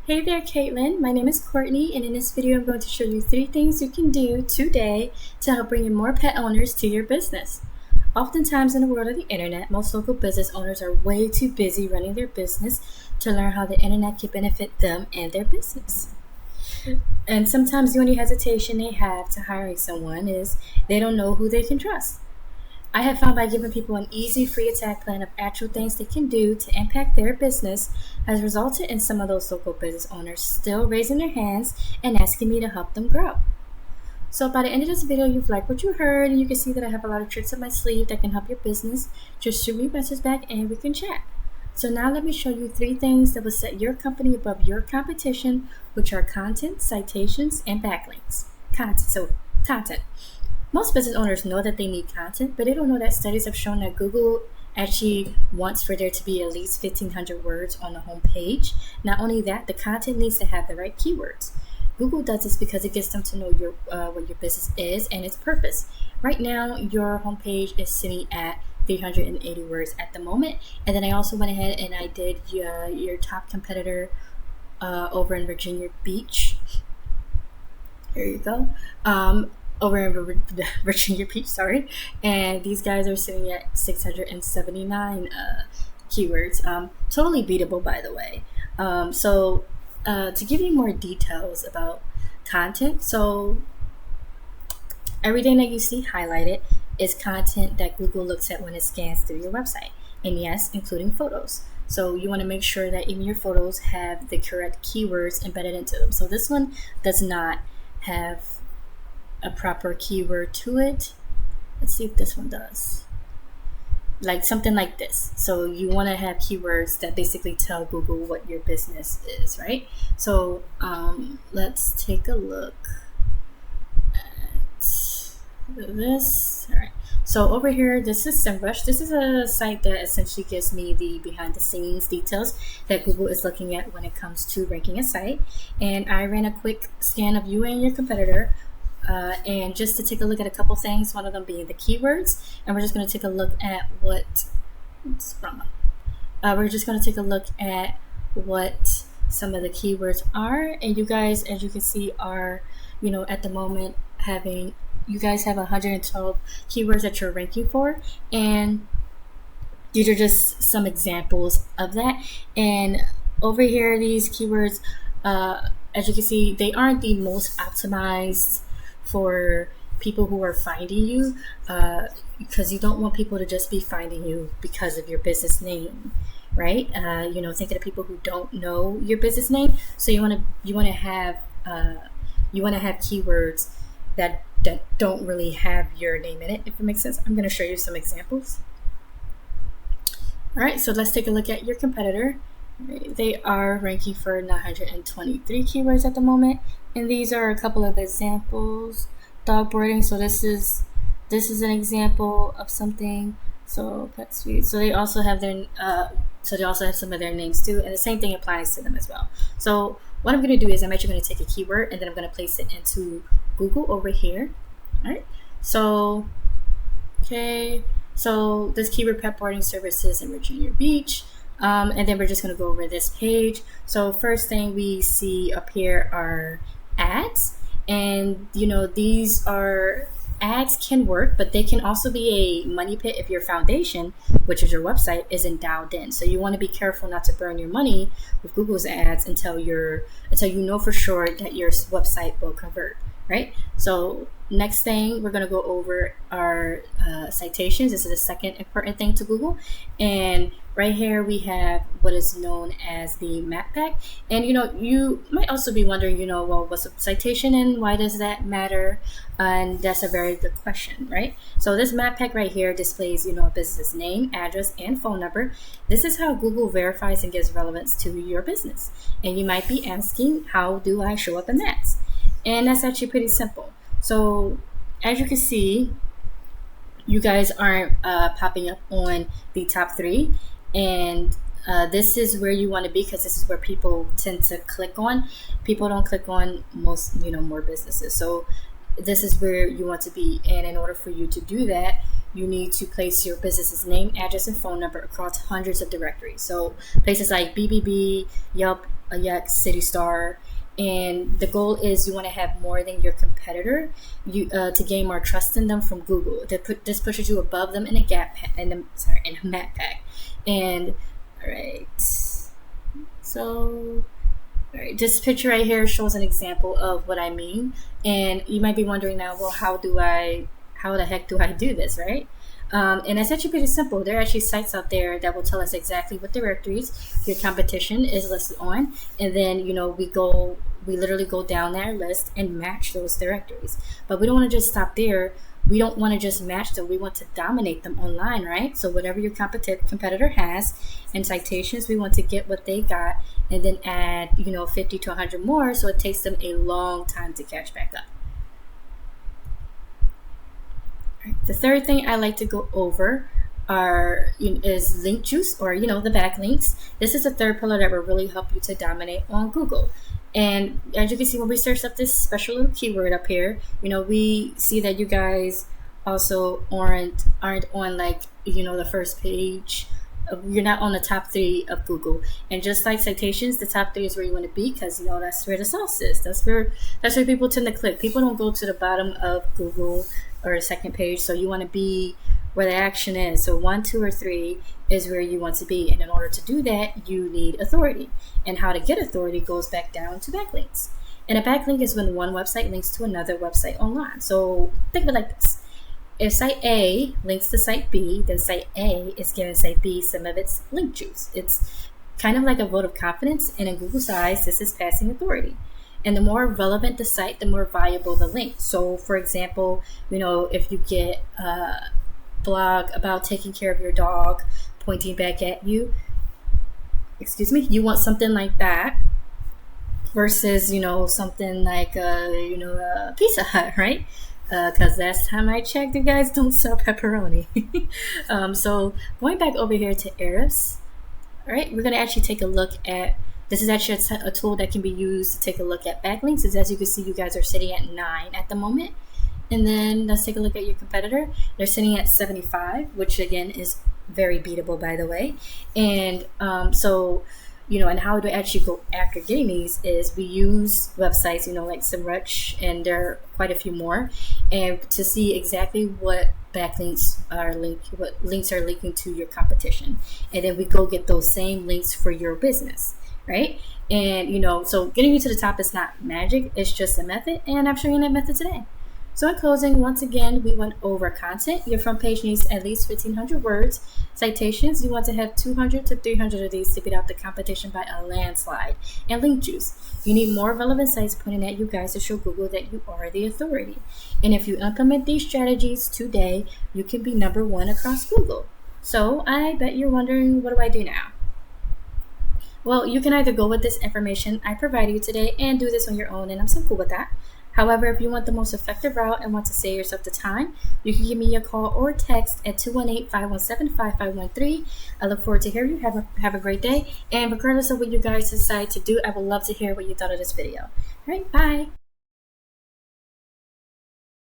Hey there, Caitlin. My name is Courtney, and in this video, I'm going to show you 3 things you can do today to help bring in more pet owners to your business. Oftentimes in the world of the internet, most local business owners are way too busy running their business to learn how the internet can benefit them and their business. And sometimes the only hesitation they have to hiring someone is they don't know who they can trust. I have found by giving people an easy free attack plan of actual things they can do to impact their business has resulted in some of those local business owners still raising their hands and asking me to help them grow. So by the end of this video, you've liked what you heard and you can see that I have a lot of tricks up my sleeve that can help your business. Just shoot me a message back and we can chat. So now let me show you 3 things that will set your company above your competition, which are content, citations, and backlinks. Content. Most business owners know that they need content, but they don't know that studies have shown that Google actually wants for there to be at least 1,500 words on the home page. Not only that, the content needs to have the right keywords. Google does this because it gets them to know what your business is and its purpose. Right now, your homepage is sitting at 380 words at the moment. And then I also went ahead and I did your top competitor over in Virginia Beach. Here you go. Over in Virginia Beach, and these guys are sitting at 679 keywords. Totally beatable, by the way. To give you more details about content, so everything that you see highlighted is content that Google looks at when it scans through your website, and yes, including photos. So you want to make sure that even your photos have the correct keywords embedded into them. So this one does not have a proper keyword to it. Let's see if this one does. Like something like this. So you want to have keywords that basically tell Google what your business is, right? So let's take a look at this. All right. So over here, this is SEMrush. This is a site that essentially gives me the behind the scenes details that Google is looking at when it comes to ranking a site. And I ran a quick scan of you and your competitor. And just to take a look at a couple things, one of them being the keywords, and we're just going to take a look at what some of the keywords are. And you guys, as you can see, are at the moment you guys have 112 keywords that you're ranking for, and these are just some examples of that. And over here, these keywords, as you can see, they aren't the most optimized for people who are finding you, because you don't want people to just be finding you because of your business name, right? Think of the people who don't know your business name. So you want to have keywords that don't really have your name in it, if it makes sense. I'm going to show you some examples. All right, so let's take a look at your competitor. They are ranking for 923 keywords at the moment, and these are a couple of examples. Dog boarding, so this is an example of something. So pet suite. So they also have some of their names too, and the same thing applies to them as well. So what I'm going to do is I'm actually going to take a keyword and then I'm going to place it into Google over here. All right. So this keyword, pet boarding services in Virginia Beach. And then we're just going to go over this page. So first thing we see up here are ads, and these are ads can work, but they can also be a money pit if your foundation, which is your website, isn't dialed in. So you want to be careful not to burn your money with Google's ads until you know for sure that your website will convert, right? So next thing we're going to go over are citations. This is the second important thing to Google, and right here we have what is known as the map pack. And you might also be wondering, well, what's a citation and why does that matter? And that's a very good question, right? So this map pack right here displays a business name, address, and phone number. This is how Google verifies and gives relevance to your business. And you might be asking, how do I show up in maps? And that's actually pretty simple. So as you can see, you guys aren't popping up on the top 3, and this is where you want to be, because this is where people tend to click on. People don't click on more businesses. So this is where you want to be, and in order for you to do that, you need to place your business's name, address, and phone number across hundreds of directories. So places like BBB, Yelp, Yext, City Star. And the goal is you want to have more than your competitor, to gain more trust in them from Google. This pushes you above them in a map pack. And all right, so all right, this picture right here shows an example of what I mean. And you might be wondering now, well, how the heck do I do this, right? And it's actually pretty simple. There are actually sites out there that will tell us exactly what directories your competition is listed on, and then we literally go down that list and match those directories. But we don't want to just stop there. We don't want to just match them. We want to dominate them online, right? So whatever your competitor has in citations, we want to get what they got, and then add 50 to 100 more, so it takes them a long time to catch back up. The third thing I like to go over is link juice, or the backlinks. This is the third pillar that will really help you to dominate on Google. And as you can see, when we search up this special little keyword up here, we see that you guys also aren't on the first page. You're not on the top 3 of Google. And just like citations, the top 3 is where you want to be, because that's where the sauce is. That's where people tend to click. People don't go to the bottom of Google or the second page. So you want to be where the action is. So 1, 2, or 3 is where you want to be. And in order to do that, you need authority. And how to get authority goes back down to backlinks. And a backlink is when one website links to another website online. So think of it like this. If site A links to site B, then site A is giving site B some of its link juice. It's kind of like a vote of confidence, and in Google's eyes, this is passing authority. And the more relevant the site, the more valuable the link. So, for example, if you get a blog about taking care of your dog pointing back at you, you want something like that versus, something like, a Pizza Hut, right? Because last time I checked, you guys don't sell pepperoni. So going back over here to Ahrefs, all right, we're going to actually take a look at, this is actually a tool that can be used to take a look at backlinks. As you can see, you guys are sitting at 9 at the moment. And then let's take a look at your competitor. They're sitting at 75, which again is very beatable, by the way. And and how to actually go after getting these is we use websites, like SEMrush, and there are quite a few more, and to see exactly what backlinks are what links are linking to your competition, and then we go get those same links for your business, right? And so getting you to the top is not magic; it's just a method, and I'm showing you that method today. So in closing, once again, we went over content. Your front page needs at least 1,500 words. Citations, you want to have 200 to 300 of these to beat out the competition by a landslide. And link juice, you need more relevant sites pointing at you guys to show Google that you are the authority. And if you implement these strategies today, you can be number 1 across Google. So I bet you're wondering, what do I do now? Well, you can either go with this information I provided you today and do this on your own, and I'm so cool with that. However, if you want the most effective route and want to save yourself the time, you can give me a call or text at 218-517-5513. I look forward to hearing you. Have a great day. And regardless of what you guys decide to do, I would love to hear what you thought of this video. All right, bye.